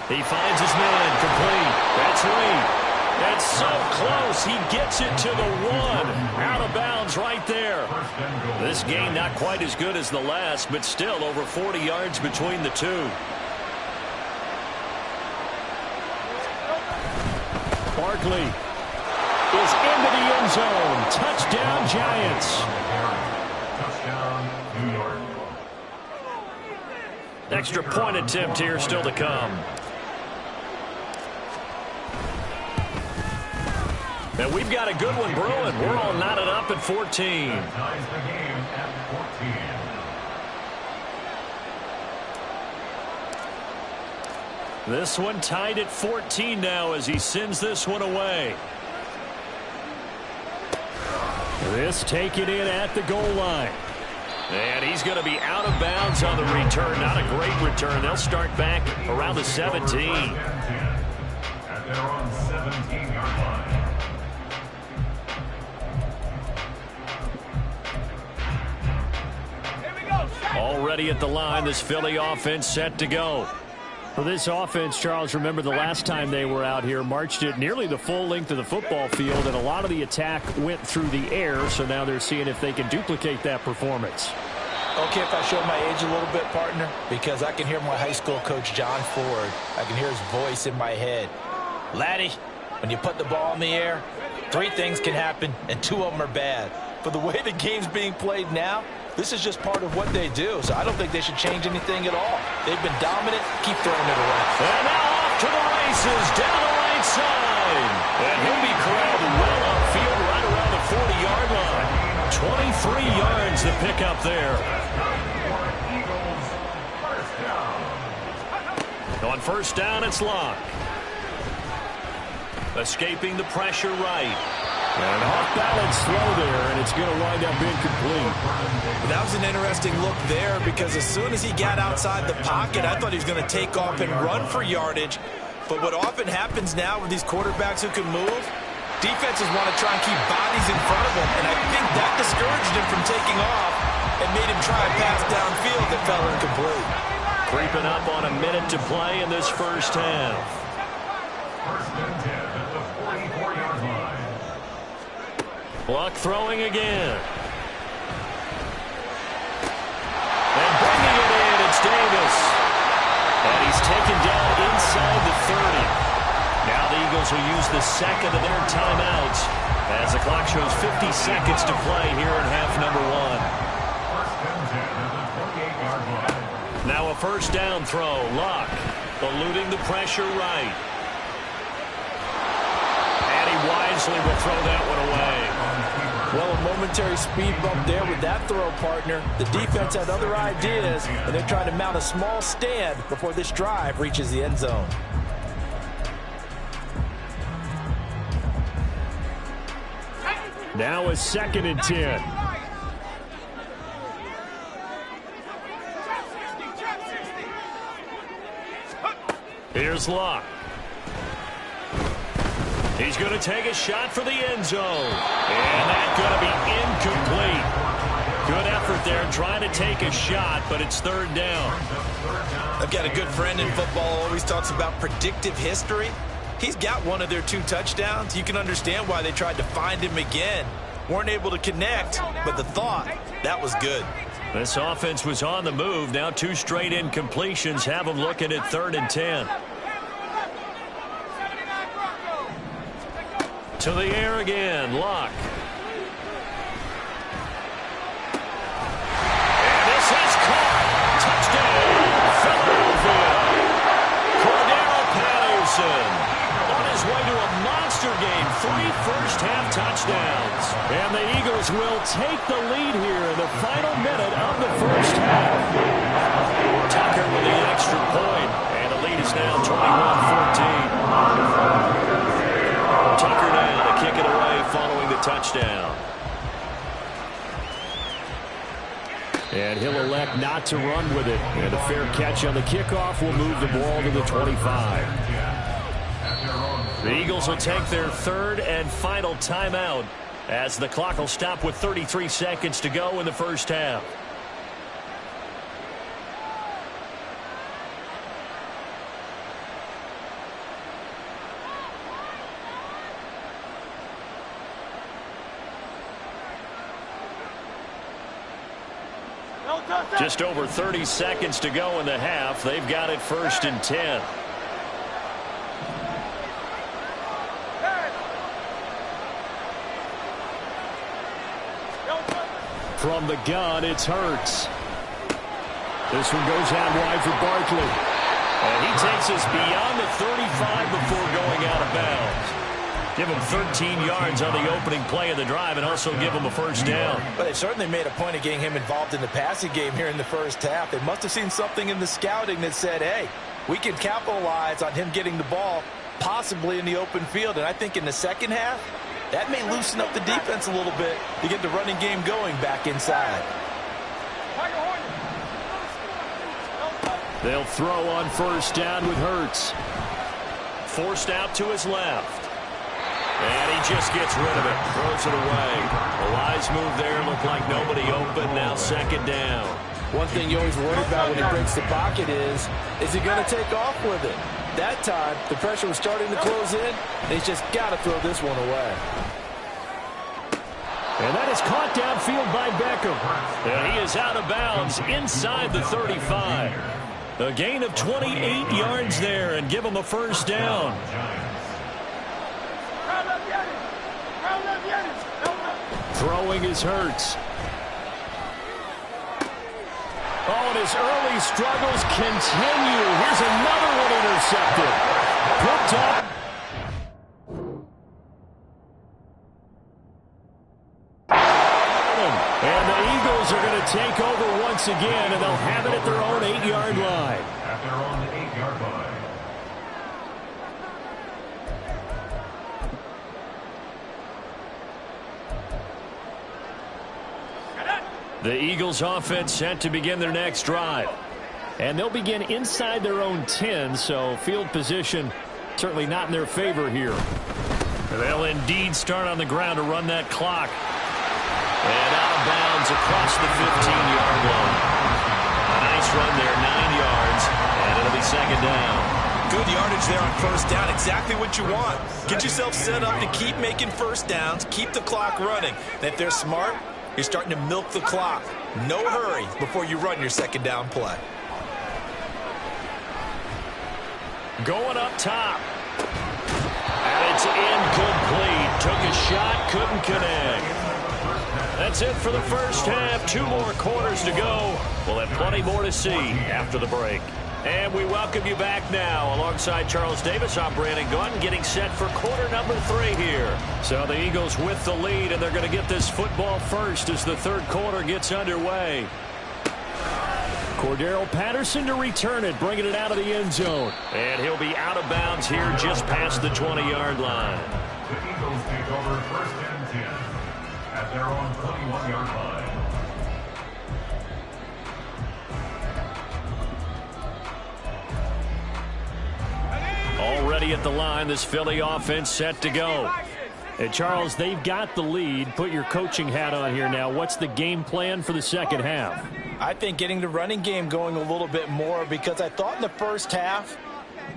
He finds his man complete. That's Reed. That's so close. He gets it to the 1. Out of bounds right there. This game not quite as good as the last, but still over 40 yards between the two. Barkley is into the end zone. Touchdown, Giants. Touchdown, New York. Extra point attempt here still to come. And we've got a good one brewing. We're all knotted up at 14. Ties the game at 14. This one tied at 14 now as he sends this one away. This taken in at the goal line. And he's going to be out of bounds on the return. Not a great return. They'll start back around the 17. At their own 17-yard line. Already at the line, this Philly offense set to go. For this offense, Charles, remember the last time they were out here, marched it nearly the full length of the football field, and a lot of the attack went through the air, so now they're seeing if they can duplicate that performance. Okay, if I show my age a little bit, partner, because I can hear my high school coach, John Ford. I can hear his voice in my head. Laddie, when you put the ball in the air, 3 things can happen, and 2 of them are bad. For the way the game's being played now, this is just part of what they do, so I don't think they should change anything at all. They've been dominant. Keep throwing it around. And now off to the races, down the right side. And he'll be corralled well upfield right around the 40-yard line. 23 yards to pick up there. On first down, it's Locke. Escaping the pressure right. And off-balance throw there, and it's going to wind up incomplete. That was an interesting look there because as soon as he got outside the pocket, I thought he was going to take off and run for yardage. But what often happens now with these quarterbacks who can move, defenses want to try and keep bodies in front of them, and I think that discouraged him from taking off and made him try a pass downfield that fell incomplete. Creeping up on a minute to play in this first half. First and 10 at the 44-yard line. Luck throwing again. And bringing it in, it's Davis. And he's taken down inside the 30. Now the Eagles will use the second of their timeouts as the clock shows 50 seconds to play here in half number 1. First and 10 at the 28-yard line. Now a first down throw. Luck eluding the pressure right. And he wisely will throw that one away. Well, a momentary speed bump there with that throw, partner. The defense had other ideas, and they're trying to mount a small stand before this drive reaches the end zone. Now a 2nd and 10. Here's Luck. He's going to take a shot for the end zone. And that's going to be incomplete. Good effort there trying to take a shot, but it's 3rd down. I've got a good friend in football, always talks about predictive history. He's got one of their 2 touchdowns. You can understand why they tried to find him again. Weren't able to connect, but the thought, that was good. This offense was on the move. Now 2 straight incompletions have them looking at 3rd and 10. To the air again, Luck. And this is caught. Touchdown, Philadelphia. Cordero Patterson on his way to a monster game. 3 first-half touchdowns. And the Eagles will take the lead here in the final minute of the first half. Tucker with the extra point, and the lead is now 21-14. Tucker now to kick it away following the touchdown. And he'll elect not to run with it. And a fair catch on the kickoff will move the ball to the 25. The Eagles will take their 3rd and final timeout as the clock will stop with 33 seconds to go in the first half. Just over 30 seconds to go in the half. They've got it 1st and 10. From the gun, it's Hurts. This one goes out wide for Barkley. And he takes us beyond the 35 before going out of bounds. Give him 13 yards on the opening play of the drive and also give him a first down. But they certainly made a point of getting him involved in the passing game here in the first half. They must have seen something in the scouting that said, hey, we can capitalize on him getting the ball possibly in the open field. And I think in the second half, that may loosen up the defense a little bit to get the running game going back inside. They'll throw on first down with Hurts. Forced out to his left. And he just gets rid of it. Throws it away. A wise move there. Looked like nobody open. Now 2nd down. One thing you always worry about when he breaks the pocket is he going to take off with it? That time, the pressure was starting to close in, and he's just got to throw this one away. And that is caught downfield by Beckham. And he is out of bounds inside the 35. A gain of 28 yards there and give him a first down. Throwing is Hurts. Oh, and his early struggles continue. Here's another one intercepted. Picked up. And the Eagles are going to take over once again, and they'll have it at their own 8-yard line. At their own 8-yard line. The Eagles offense set to begin their next drive. And they'll begin inside their own 10, so field position certainly not in their favor here. They'll indeed start on the ground to run that clock. And out of bounds across the 15-yard line. A nice run there, 9 yards, and it'll be 2nd down. Good yardage there on first down. Exactly what you want. Get yourself set up to keep making first downs, keep the clock running. And if they're smart, you're starting to milk the clock. No hurry before you run your 2nd down play. Going up top. And it's incomplete. Took a shot, couldn't connect. That's it for the first half. 2 more quarters to go. We'll have plenty more to see after the break. And we welcome you back now. Alongside Charles Davis, I'm Brandon Gunn, getting set for quarter number 3 here. So the Eagles with the lead, and they're going to get this football first as the 3rd quarter gets underway. Cordero Patterson to return it, bringing it out of the end zone. And he'll be out of bounds here just past the 20-yard line. The Eagles take over 1st and 10. 4-yard line. Already at the line, this Philly offense set to go. Hey, Charles, they've got the lead. Put your coaching hat on here now. What's the game plan for the second half? I think getting the running game going a little bit more, because I thought in the first half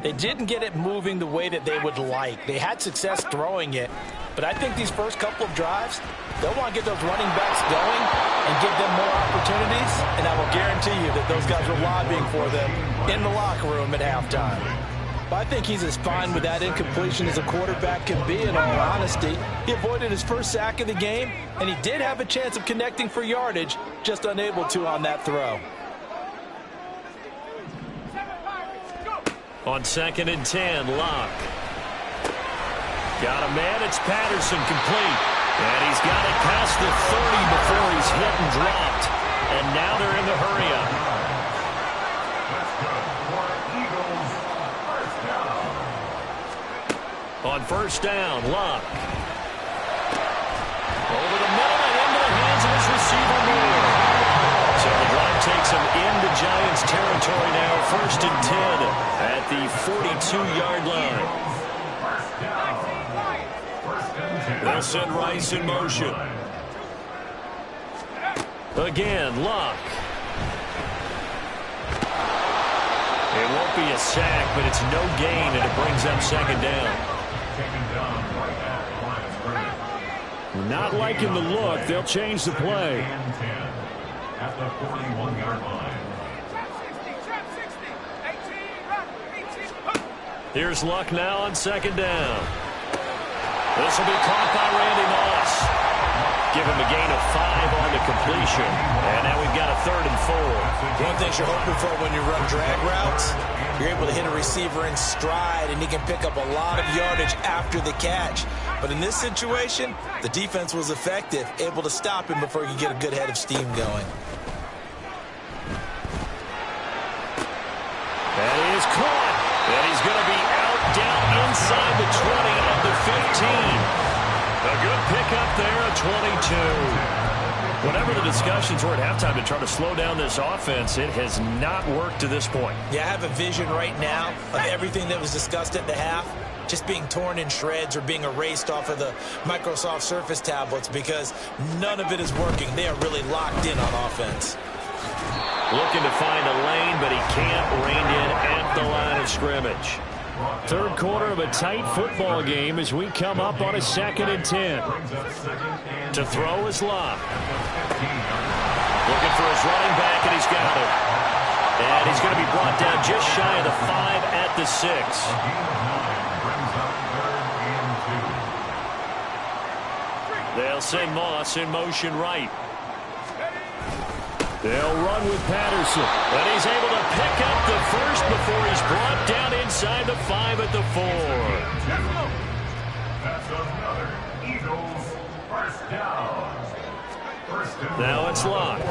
they didn't get it moving the way that they would like. They had success throwing it, but I think these first couple of drives, they'll want to get those running backs going and give them more opportunities, and I will guarantee you that those guys were lobbying for them in the locker room at halftime. I think he's as fine with that incompletion as a quarterback can be, in all honesty. He avoided his first sack of the game, and he did have a chance of connecting for yardage, just unable to on that throw. On 2nd and 10, Locke. Got a man, it's Patterson, complete. And he's got it past the 30 before he's hit and dropped. And now they're in the hurry-up. On 1st down, Locke. Over the middle and into the hands of his receiver, Moore. So the drive takes him into Giants territory now. 1st and 10 at the 42-yard line. They'll send Rice in motion. Again, Locke. It won't be a sack, but it's no gain, and it brings up 2nd down. Not liking the look. They'll change the play. At the 41-yard line. Here's Luck now on 2nd down. This will be caught by Randy Moss. Give him a gain of 5 on the completion. And now we've got a 3rd and 4. One thing you're hoping for when you run drag routes, you're able to hit a receiver in stride, and he can pick up a lot of yardage after the catch. But in this situation, the defense was effective, able to stop him before he could get a good head of steam going. That is caught. And he's going to be out down inside the 20 of the 15. A good pickup there at 22. Whatever the discussions were at halftime to try to slow down this offense, it has not worked to this point. Yeah, I have a vision right now of everything that was discussed at the half just being torn in shreds or being erased off of the Microsoft Surface tablets, because none of it is working. They are really locked in on offense. Looking to find a lane, but he can't rein in at the line of scrimmage. 3rd quarter of a tight football game as we come up on a 2nd and 10. To throw is Locke. Looking for his running back, and he's got it. And he's going to be brought down just shy of the 5 at the 6. They'll send Moss in motion right. They'll run with Patterson. And he's able to pick up the 1st before he's brought down inside the 5 at the 4. That's another Eagles 1st down. Now it's Locke.